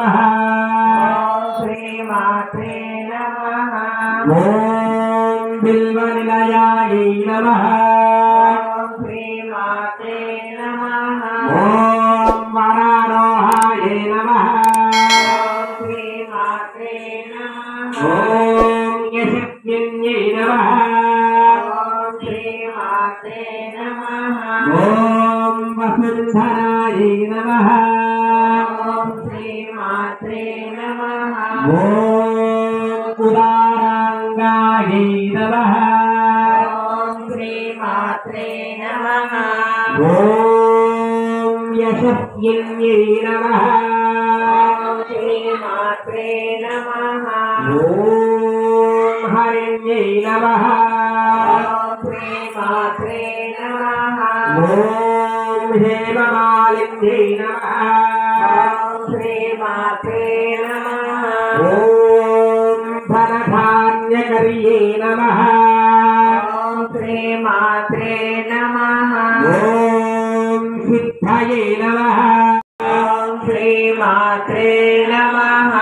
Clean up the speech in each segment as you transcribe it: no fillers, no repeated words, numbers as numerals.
नमः श्रीमात्रे नमः ओम बिल्वनिलयायै नमः श्रीमात्रे नमः ओम वरारोहायै नमः श्रीमात्रे नमः ओम यशस्विन्यै नमः श्रीमात्रे नमः ओम वसुन्धरायै नमः श्रीमात्रे नमः ओम उदारांगायै नमः श्रीमात्रे नमः ओम यशस्विन्यै नमः श्रीमात्रे नमः ओम हरिण्यै नमः श्रीमात्रे नमः ओम हेममालिन्यै नमः श्रीमात्रे नमः ओम धनधान्यकर्यै नमः श्रीमात्रे नमः ओम सिद्धये नमः श्रीमात्रे नमः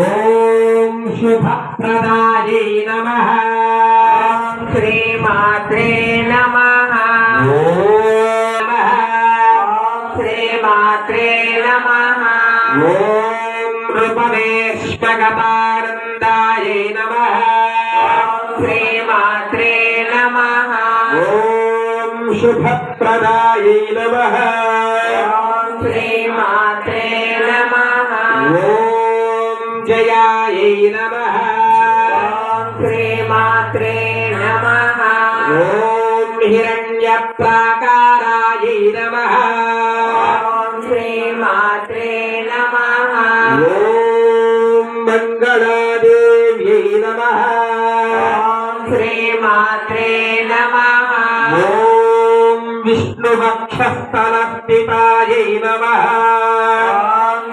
ओम शुभप्रदायै नमः श्रीमात्रे नमः श्रीमात्रे नमः ओम रूपमेष्टगतानन्दायै नमः श्रीमात्रे नमः ओम शुभप्रदायै नमः श्रीमात्रे नमः ओम जयायै नमः श्रीमात्रे नमः ओम हिरण्यप्राकारायै नमः श्रीमात्रे नमः ओम मंगलादेव्यै नमः श्रीमात्रे नमः ओम विष्णुवक्षस्थलस्थितायै नमः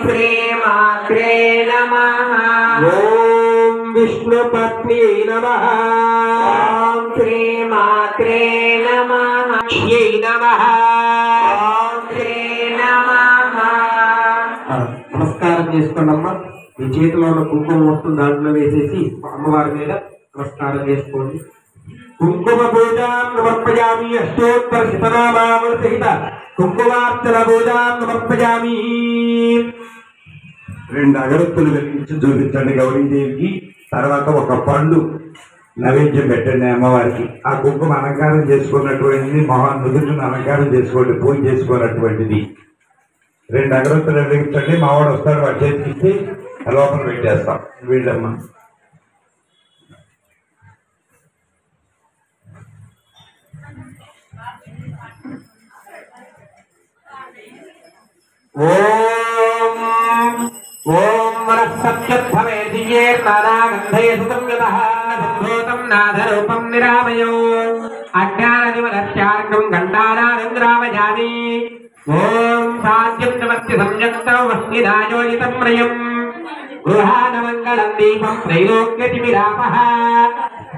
श्रीमात्रे नमः ओम विष्णुपत्न्यै नमः श्रीमात्रे नमः यै नमः श्री नमः నమస్కారం చేసుకోండమ్మా మీ చేతిలో ఉన్న కుంకుమ మొత్తం దాంట్లో వేసేసి అమ్మవారి మీద నమస్కారం చేసుకోండి కుంకుమ పూజాం సమర్పయామి అష్టోత్తర శతనామావళి సహిత కుంకుమార్చన పూజాం సమర్పయామి 2 అగరత్తులు వెలిగించి చూపించండి గౌరీదేవికి. తర్వాత ఒక పండు నైవేద్యం పెట్టండి అమ్మవారికి. ఆ కుంకుమ అలంకారం చేసుకున్నటువంటిది మహాన్ నుదుటిని అలంకారం చేసుకోండి, పూజ చేసుకున్నటువంటిది. 2 అగరత్తులు వెలిగించండి. మావాడు వస్తాడు, వాడు చేతికిస్తే లోపల పెట్టేస్తాం. వీళ్ళమ్మ ఓం ఓం మనఃసత్యద్భవే దియే నానాగంధే సుసంయుతః సంభూతం నాథరూపం నిరామయో అజ్ఞాననివనత్యార్కం గండానానంద్రామయామి ఓం సాధ్యం నమస్తి సంయుక్తం వస్మినాయోజితం ప్రయం గృహానమంగళం దీపం త్రైలోక్యతిమిరాపః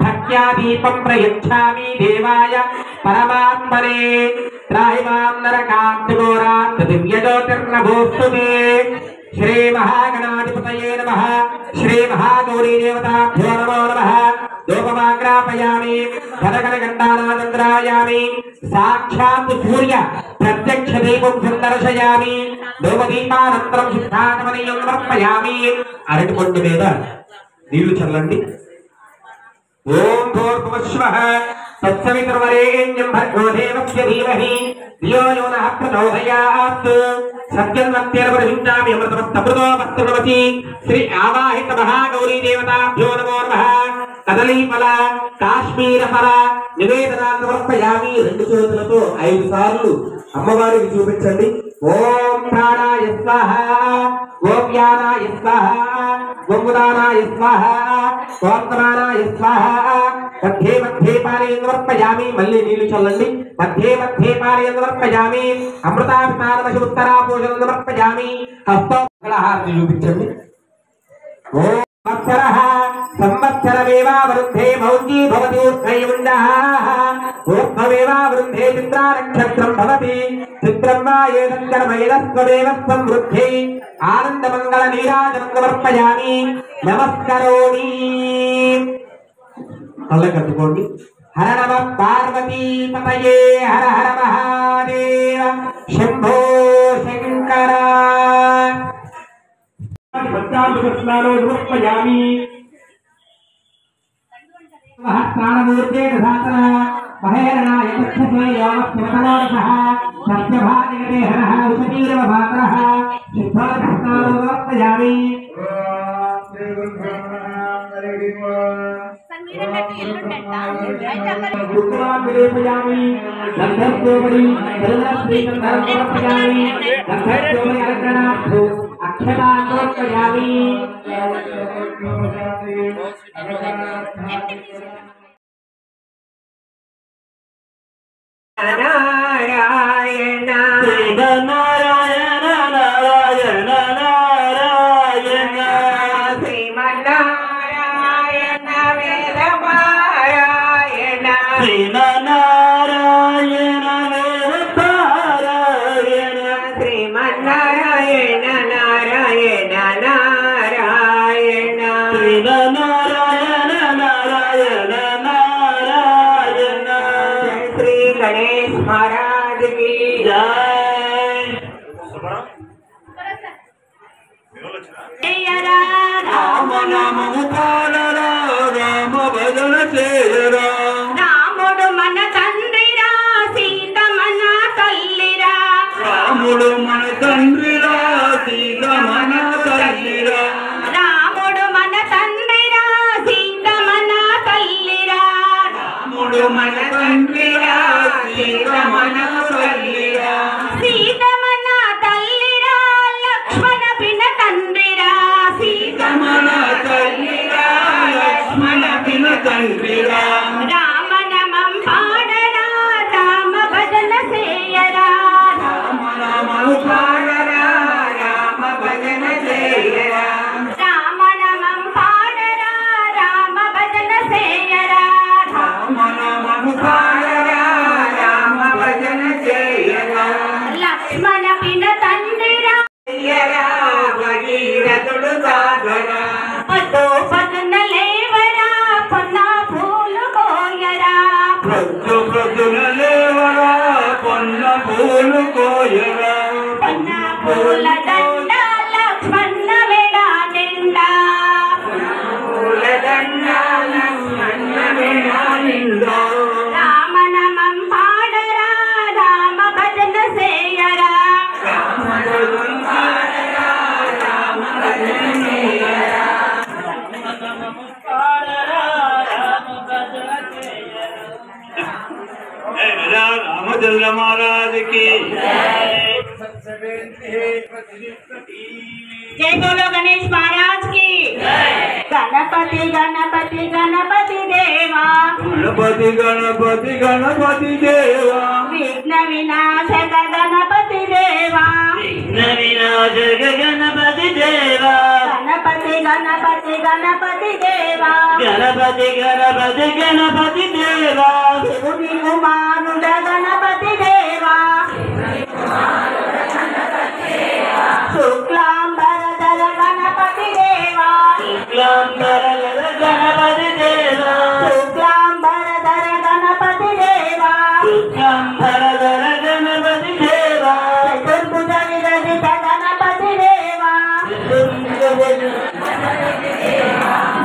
భక్త్యా దీపం ప్రయచ్ఛామి దేవాయ పరమాత్మనే త్రాహి మాం నరకాంతఘోరాత్ దివ్యజ్యోతిర్నభోస్తు మే శ్రీ మహాగణాధిపతయే నమః శ్రీ మహాగౌరీ దేవతాభ్యో నమో నమః ధూపమాగ్రాపయామి ఘనఘనఘంటానాదంద్రాయామి సాక్షాత్ సూర్య ప్రత్యక్ష దీపం సందర్శయామి ధూపదీపానంతరం శుద్ధాగమనీయం సమర్పయామి. అరటి పండు మీద నీళ్లు చల్లండి. ఓం భూర్భువస్వః తత్సవితుర్వరేణ్యం భర్గో దేవస్య ధీమహి ధియో యో నః ప్రచోదయాత్ సత్యన్వత్యేర్వహించామి అమృతమస్తమృతో వస్తునమసి శ్రీ ఆవాహిత మహాగౌరీ దేవతాభ్యో నమో నమః. కదలీఫల కాశ్మీర ఫల నివేదనాన్ని సమర్పయామి. 2 చేతులతో 5 సార్లు అమ్మవారికి చూపించండి. ఓం ప్రాణాయ స్వాహ, ఓం వ్యానాయ స్వాహ, ఓం ఉదానాయ స్వాహ, ఓం సమానాయ స్వాహ. మధ్యే మధ్యే పారేంద్ర సమర్పయామి. మళ్ళీ నీళ్లు చల్లండి. మధ్యే మధ్యే పారేంద్ర సమర్పయామి. అమృతాభితానమశి ఉత్తరా పూజనం సమర్పయామి. హస్తోహారతి చూపించండి. ఓం సంవత్సరః సంవత్సరమేవావృద్ధే మౌంజీ భవతి ఊర్ధ్వైముండః ఊర్ధ్వమేవావృద్ధే చిత్రా నక్షత్రం భవతి చిత్రమ్మా ఏదంగరమయదస్వదేవ సమృద్ధి ఆనందమంగళ నీరాజనం సమర్పయామి నమస్కరోమి. కళ్ళకట్టుకోండి. హర నమ పార్వతీ పతయే హర హర మహాదేవ శంభో శంకర. సమర్పయామి. మహత్కారమూర్తే దధాతన మహేరణాయ తక్షసే యోగస్యవతనోరసః సత్యభానిగతే హరః ఉషతీరవ భాతరః సిద్ధార్థకాలో సమర్పయామి. గురువామిరేపయామి. గంధర్వోపరి గరుడశ్రీగంధరం సమర్పయామి. గంధర్వోపరి అర్చనార్థో అక్షతాన్ సమర్పయామి. నారాయణ నారాయణ నారాయణ నారాయణ శ్రీమన్నారాయణ వేదపారాయణ శ్రీనారాయణ వేదపారాయణ శ్రీమన్నారాయణ నారాయణ నారాయణ శ్రీనారాయణ నారాయణ నారాయణ శ్రీ గణేష్ మహారాజ్ కి జై. రామ నామము పాడరా రామ భజన చేయరా. రాముడు మన తండ్రిరా సీత మన తల్లిరా రాముడు మన తండ్రిరా సీత మన తల్లిరా. రాముడు మన తండ్రిరా సీత మన తల్లిరా రాముడు మన తండ్రిరా సీత మన తల్లిరా. సీత మన తల్లిరా లక్ష్మణ పిన తండ్రిరా సీత మన తల్లిరా లక్ష్మణ పిన తండ్రిరా. రామ నమం పాడరా రామ భజన చేయరా రామ నామము పాడరా రామ భజన చేయరా. రామ నమం పాడరా రామ భజన చేయరా రామ నామము పాడరా రామ భజన చేయరా. లక్ష్మణ పిన తండ్రిరా భగీరథుడు సాధరా. పదో పదున లేవరా పొన్న పూలు కోయరా ప్రొద్దు ప్రొద్దున లేవరా పొన్న పూలు కోయరా. పొన్న పూల దండ లక్ష్మణ మెడ నిండా పూలదండ లక్ష్మణ మెడ నిండా. రామ నమం పాడరా రామ భజన చేయరా రామ భజన పాడరా రామ భజన చేయరా. పాడరా రామ భజన చేయరా. జై రాజా రామచంద్ర మహారాజ్ కి जय बोलो गणेश महाराज की गणपति गणपति गणपति देवा गणपति गणपति गणपति देवा. विघ्न विनाशक गणपति देवा विघ्न विनाशक गणपति देवा. गणपति गणपति गणपति देवा गणपति गणपति गणपति देवा. शिवुनि कुमारुड गणपति देवा शुक्लांबरधर गणपति देवा शुक्लांबरधर गणपति देवा. शुक्लांबरधर गणपति देवा शुक्लांबरधर गणपति देवा. चतुर्भुज विरहित गणपति देवा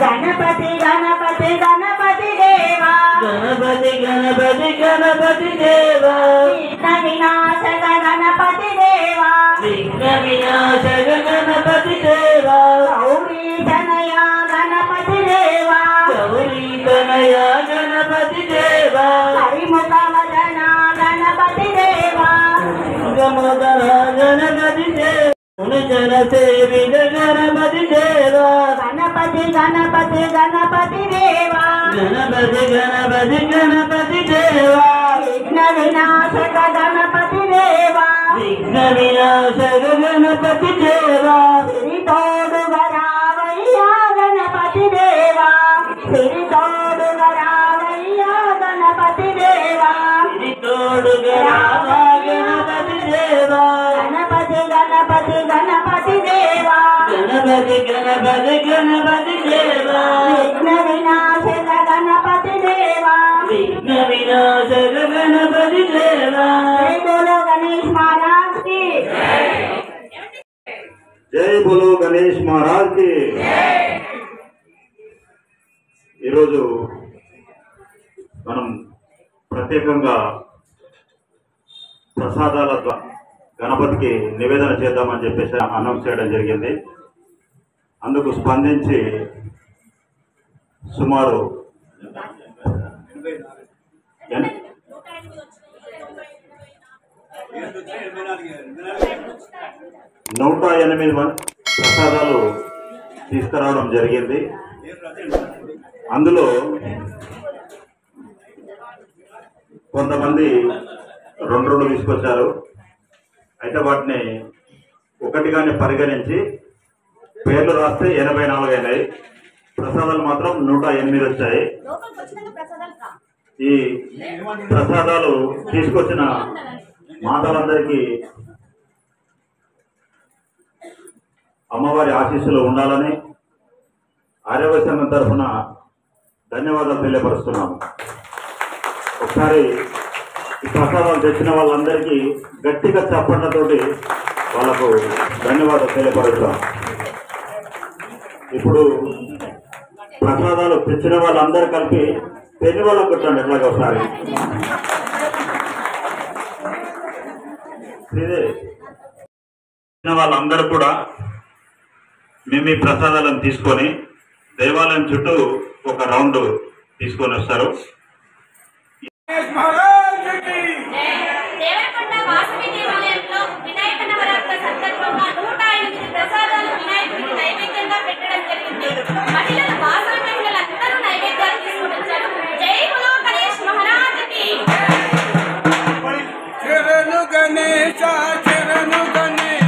गणपति गणपति गणपति देवा गणपति गणपति गणपति देवा. विघ्न विनाशक गणपति देवा विघ्न विनाशक गणपति देवा. गौरी तनया गणपति देवा गौरी तनया गणपति देवा. हरिमुख वदना गणपति देवा गमोदर गणपति देवा. जन सेवित गणपति देवा. गणपति गणपति गणपति देवा गणपति गणपति गणपति देवा. विघ्न विनाशक गणपति देवा विघ्न विनाशक गणपति देवा. सिरि तोडु वरावయ్యా गणपति देवा सिरि तोडु वरावయ్యా गणपति देवा तोड़ गणपति గణపతి గణపతి గణపతి దేవా విఘ్న వినాశక గణపతి దేవా విఘ్న వినాశక గణపతి దేవా జై బోలో గణేష్ మహారాజ్ కి జై బోలో గణేష్ మహారాజ్ కి. ఈరోజు మనం ప్రత్యేకంగా ప్రసాదాల గణపతికి నివేదన చేద్దామని చెప్పేసి అనౌన్స్ చేయడం జరిగింది. అందుకు స్పందించి సుమారు 108 ప్రసాదాలు తీసుకురావడం జరిగింది. అందులో కొంతమంది 2 తీసుకొచ్చారు. అయితే వాటిని ఒకటిగానే పరిగణించి పేర్లు రాస్తే 84 అయినాయి. ప్రసాదాలు మాత్రం 108 వచ్చాయి. ఈ ప్రసాదాలు తీసుకొచ్చిన మాతలందరికీ అమ్మవారి ఆశీస్సులు ఉండాలని ఆర్యవ సంఘం తరఫున ధన్యవాదాలు తెలియపరుస్తున్నాము. ఒకసారి ఈ ప్రసాదాలు తెచ్చిన వాళ్ళందరికీ గట్టిగా చప్పట్లతోటి వాళ్ళకు ధన్యవాదాలు తెలియపరుస్తాం. ఇప్పుడు ప్రసాదాలు తెచ్చిన వాళ్ళందరూ కలిపి పెళ్లి వాళ్ళకు కొట్టండి. ఎట్లాగో ఒకసారి వాళ్ళందరూ కూడా మేము ఈ ప్రసాదాలను తీసుకొని దేవాలయం చుట్టూ ఒక రౌండ్ తీసుకొని వస్తారు. దేవరకొండ వాసవి దేవాలయంలో వినాయక నవరాత్రి సందర్భంగా 108 ప్రసాదాలు వినాయకుడికి నైవేద్యంగా పెట్టడం జరిగింది. మహిళలు వాసవి మహిళలందరూ నైవేద్యాలు తీసుకుని వచ్చారు. జై బోలో గణేష్ మహారాజ్ కి. శరణు గణేశ శరణు గణేశ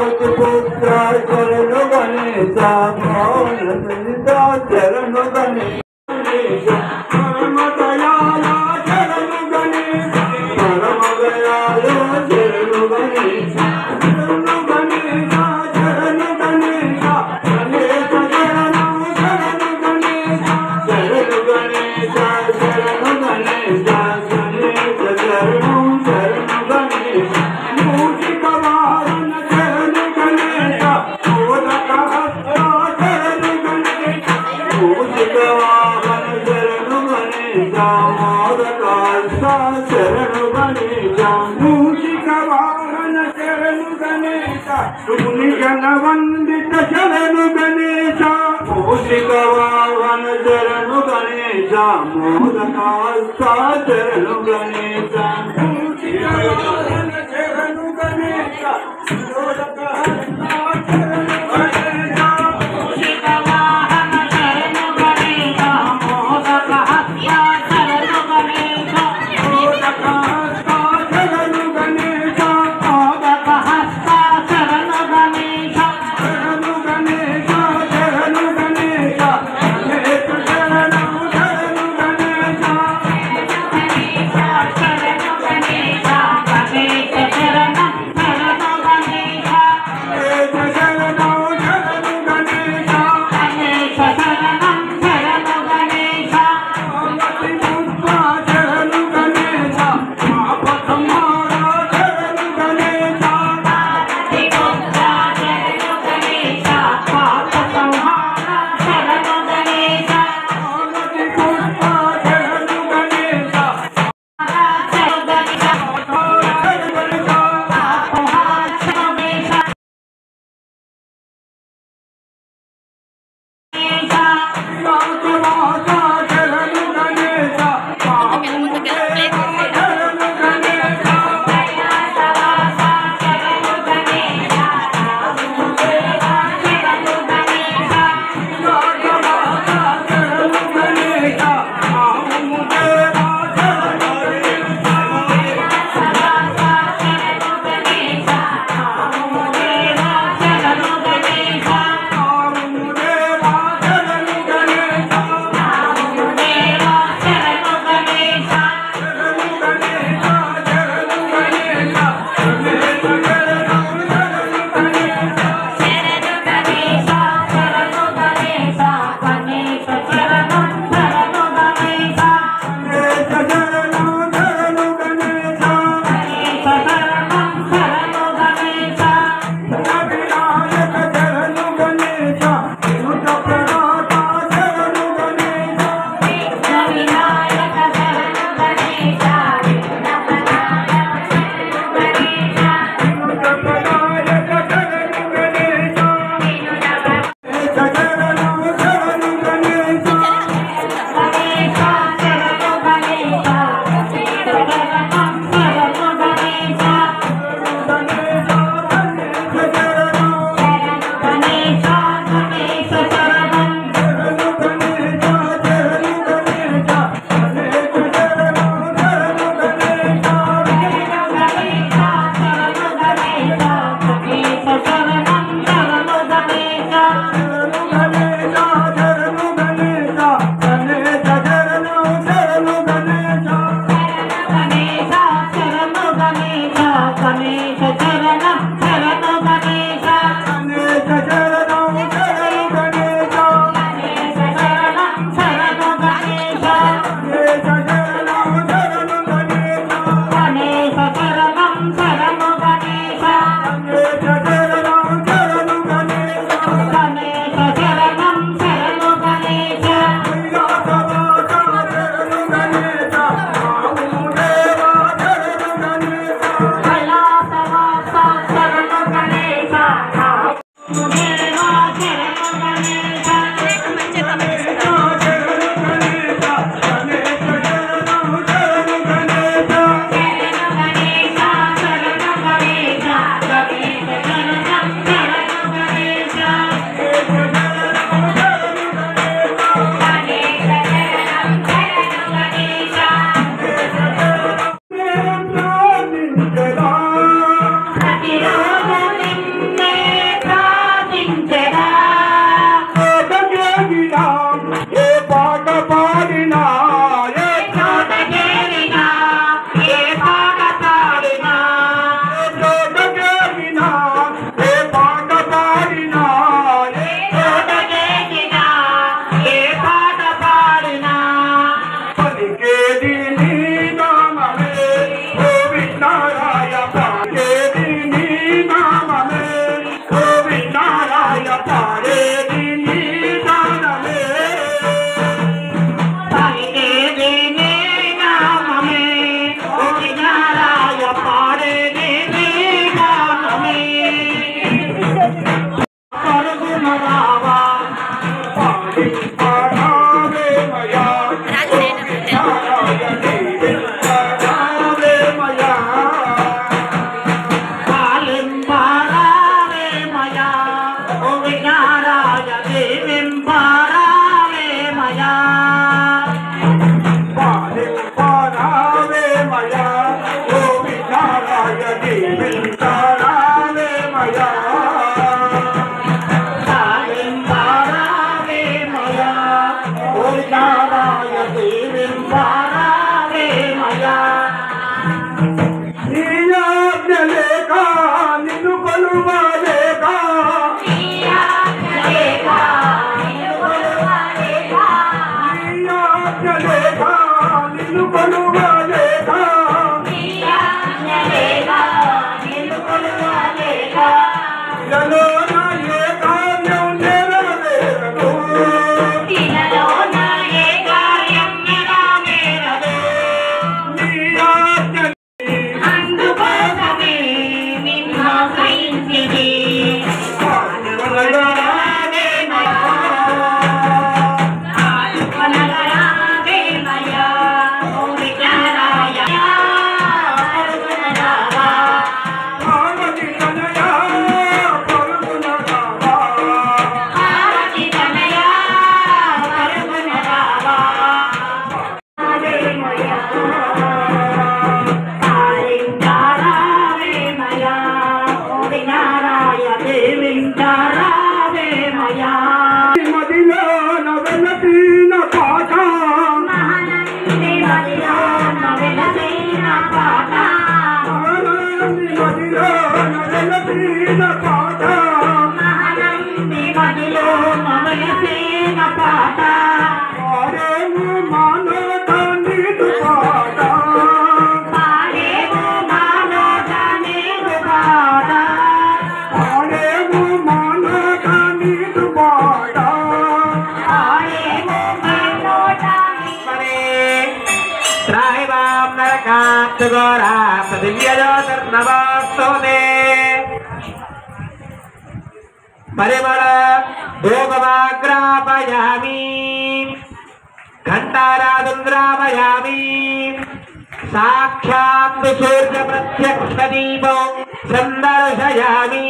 పార్వతి పుత్ర శరణు గణేశ మోహన సహిత శరణు గణేశ పరమ దయాళ శరణు గణేశ పరమ దయాళ శరణు గణేశ శరణు గణేశ శరణు గణేశ గణేశ శరణం శరణు గణేశ శరణు గణేశ శరణు గణేశ గణేశ శరణం శరణు గణేశ మూషిక వాహన శరణు గణేశ మోదక హస్త శరణు గణేశ మూషిక వాహన శరణు గణేశ మోదక హస్త శరణు గణేశ మూషిక వాహన శరణు గణేశ ముని గణ వందిత శరణు గణేశ మూషిక వాహన శరణు గణేశ మోదక హస్త శరణు గణేశ మూషిక వాహన శరణు గణేశ మోదక హస్త శరణు గణేశ మూషిక వాహన శరణు గణేశ మోదక హస్త శరణు గణేశ మోదక హస్త శరణు గణేశ మోదక హస్త శరణు గణేశ శరణు గణేశ శరణు గణేశ గణేశ శరణం శరణు గణేశ శరణు గణేశ గణేశ శరణం శరణు గణేశ గణేశ శరణం శరణు గణేశ గణేశ శరణం శరణు గణేశ పార్వతి పుత్ర శరణు గణేశ పాప సంహార శరణు గణేశ పార్వతి పుత్ర శరణు గణేశ పాప సంహార శరణు గణేశ పార్వతి పుత్ర శరణు గణేశ శరణు గణేశ ఇలలో నా ఏ కార్యం నెరవేరదు ఇలలో నా ఏ కార్యం నెరవేరదు నీ ఆజ్ఞ అందుకోసమే నిన్నాశ్రయించితి మదిలో నవెలసిన పాట మదిలో నవెలసిన పాట ఆరేము మానవ నీదు పాట ఆరేము మానవ నీదు పాట త్రాహిమాం నరకాత్ ఘోరా పృథివ్యజోతిర్నమోస్తోతే పరిమళ ధూపమాగ్రాపయామి ఘంటారాదుంద్రాపయామి సాక్షాత్ సూర్య ప్రత్యక్ష దీపం సందర్శయామి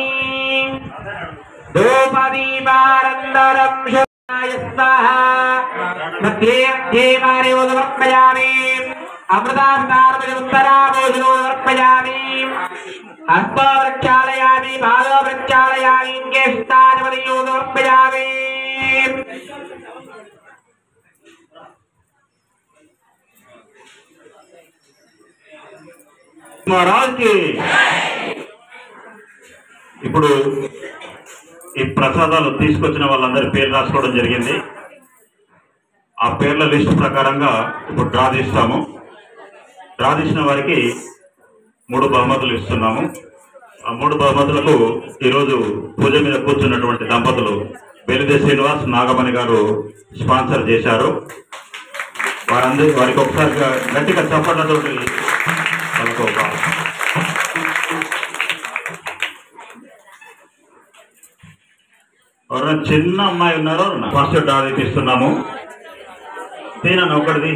ధూపదీపానందరం శుభాయ స్వాహా मध्ये देवारेवोदर्पयामि अमृतार्पयामि हस्तवृक्षालयामि पादवृक्षालयामि केष्टादिपदयोदर्पयामि महाराज की ఇప్పుడు ఈ ప్రసాదాలు తీసుకొచ్చిన వాళ్ళందరి పేరు రాసుకోవడం జరిగింది. ఆ పేర్ల లిస్టు ప్రకారంగా ఇప్పుడు డ్రా తీస్తాము. డ్రా తీసిన వారికి 3 బహుమతులు ఇస్తున్నాము. ఆ 3 బహుమతులకు ఈరోజు పూజ మీద కూర్చున్నటువంటి దంపతులు బెలిదే శ్రీనివాస్ నాగమణి గారు స్పాన్సర్ చేశారు. వారికి ఒకసారి గట్టిగా చప్పట్లతోటి వాళ్ళకు ఒక ఎవరైనా చిన్న అమ్మాయి ఉన్నారో ఫస్ట్ డ్రా తీస్తున్నాము. తేనన్న ఒకటిది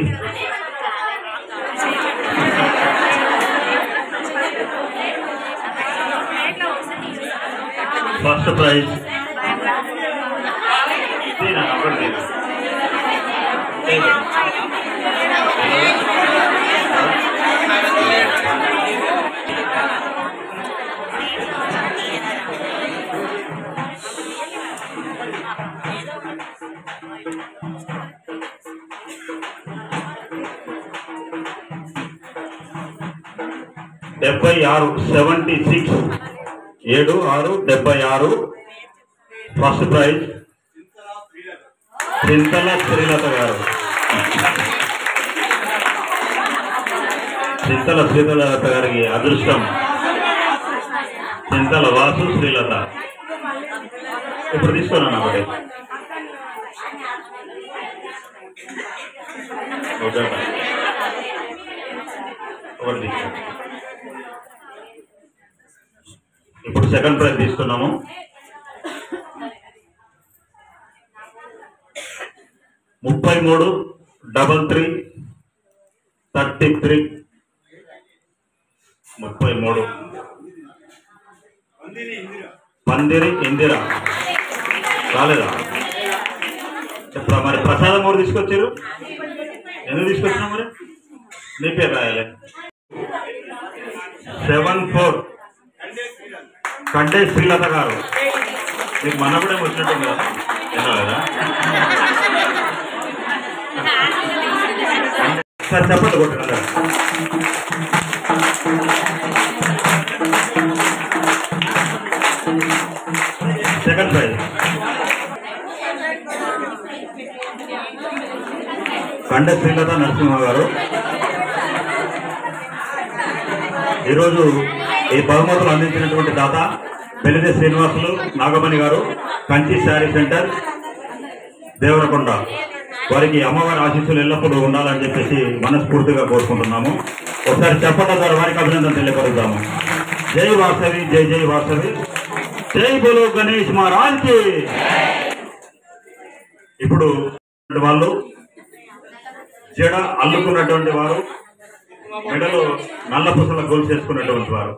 ఫస్ట్ ప్రైజ్ తేనన్న ఒకటి డెబ్బై 76 76 ఫస్ట్ ప్రైజ్ చింతల శ్రీలత గారు. చింతల శ్రీలత గారికి అదృష్టం చింతల వాసు శ్రీలత. ఇప్పుడు తీసుకున్నాను ఒకటి ఒకటి తీసుకో. ఇప్పుడు సెకండ్ ప్రైజ్ తీసుకున్నాము. $33 33 33 33 పందిరి ఇందిరా రాలేదా? ఇప్పుడు మరి ప్రసాదం కూడా తీసుకొచ్చారు. ఎందుకు తీసుకొచ్చినా మరి నీ పేరు రాయాలి. 74 కండే శ్రీలత గారు. మీకు మన కూడా వచ్చినట్టుంది కదా, ఏనా? సార్ చెప్పండి కొట్టిన సెకండ్ ప్రైజ్ కండే శ్రీలత నరసింహ గారు. ఈరోజు ఈ బహుమతులు అందించినటువంటి దాత వెలిదే శ్రీనివాసులు నాగమణి గారు, కంచి శారీ సెంటర్, దేవరకొండ, వారికి అమ్మవారి ఆశీస్సులు ఎల్లప్పుడూ ఉండాలని చెప్పేసి మనస్ఫూర్తిగా కోరుకుంటున్నాము. ఒకసారి చెప్పడం ద్వారా వారికి అభినందన తెలియపరుద్దాము. జై వాసవి, జై జై వాసవి, జై బోలో గణేష్ మహారాజ్ కి. ఇప్పుడు వాళ్ళు జడ అల్లుకున్నటువంటి వారు, మెడలో నల్ల పుసల గోలు చేసుకున్నటువంటి వారు,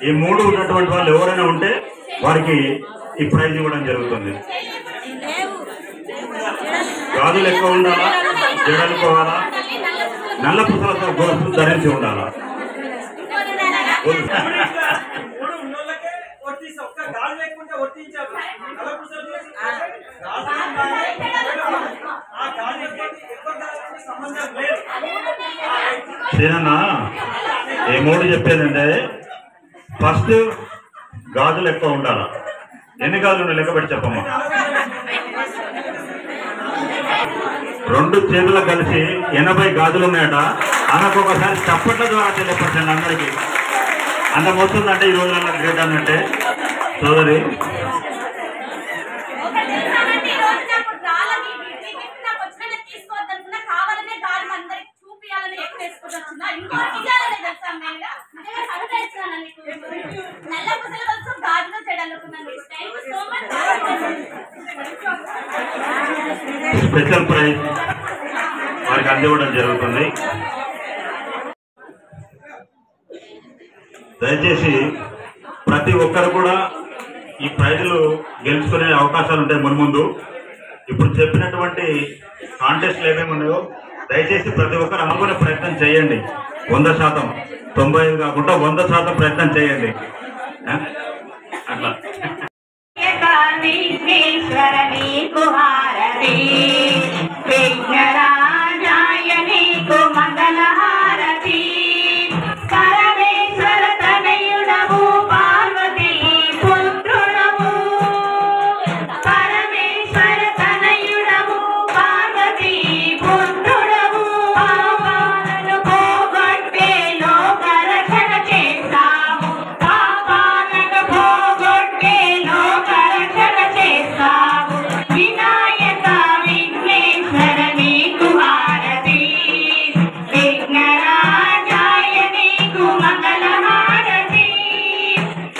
ఈ మూడు ఉన్నటువంటి వాళ్ళు ఎవరైనా ఉంటే వారికి ఈ ప్రైజ్ ఇవ్వడం జరుగుతుంది. గాజులు ఎక్కువ ఉండాలా, జడలు పోవాలా, నల్ల పుసలతో గోలు ధరించి ఉండాలా. సేనన్నా ఏ మూడు చెప్పేదంటే, ఫస్ట్ గాజులు ఎక్కువ ఉండాలా. ఎన్ని గాజులు లెక్క పెట్టి చెప్పమ్మా. 2 చేతులకు కలిసి 80 గాజులు ఉన్నాయట. అనకొకసారి చప్పట్ల ద్వారా తెలియపరచండి అందరికీ. అంత వస్తుందంటే ఈ రోజులలో గ్రేట్ అన్నట్టే సోదరి. స్పెషల్ ప్రైజ్ వారికి అందివ్వడం జరుగుతుంది. దయచేసి ప్రతి ఒక్కరు కూడా ఈ ప్రైజులు గెలుచుకునే అవకాశాలు ఉంటాయి మున్ముందు. ఇప్పుడు చెప్పినటువంటి కాంటెస్ట్లు ఏమేమి ఉన్నాయో దయచేసి ప్రతి ఒక్కరు అనుకునే ప్రయత్నం చేయండి. 100%, 95 కాకుండా 100% ప్రయత్నం చేయండి. అట్లా విఘ్నేశ్వర నీకు హారతి, విఘ్నరాజాయ నీకు మంగళ హారతి. పరమేశ్వర తనయుడము పార్వతీ పుత్రుడము, పరమేశ్వర తనయుడము పార్వతీ పుత్రుడము. పాపాలను పోగొట్టే లోక రక్షణ చేస్తాము, పాపాలను పోగొట్టే లోక రక్షణ చేస్తాము. వినాయక విఘ్నేశ్వర నీకు హారతి, విఘ్నరాజాయ నీకు మంగళ హారతి.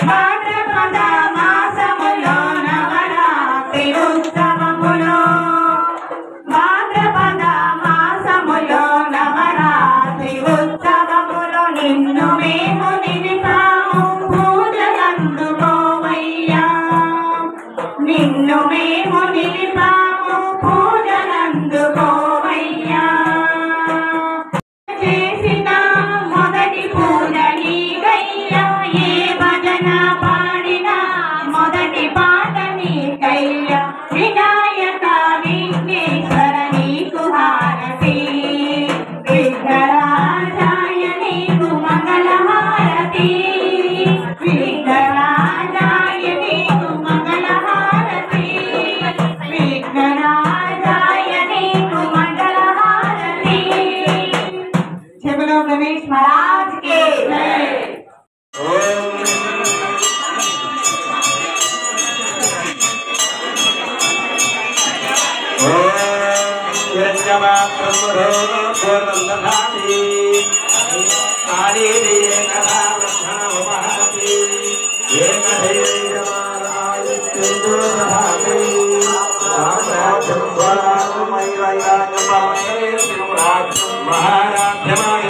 భాద్రపద మాసములో నవరాత్రి ఉత్సవములో, భాద్రపద మాసములో నవరాత్రి ఉత్సవములో నిన్ను మేము నిలిపాము, పూజలందుకోవయ్యా. నిన్ను మేము నిలిపాము, పూజలందుకోవయ్యా. చేసిన మొదటి పూజ నీకయ్యా, ఏ భజన పాడినా మొదటి పాట నీకయ్యా. వినాయక విఘ్నేశ్వర నీకు హారతి, విఘ్నరాజాయ నీకు మంగళ హారతి, విఘ్నరాజాయ నీకు మంగళ హారతి, విఘ్నరాజాయ నీకు మంగళ హారతి. చెబులో గణేష్ మహారాజ్ కి జై. మహారాజ్యమాయ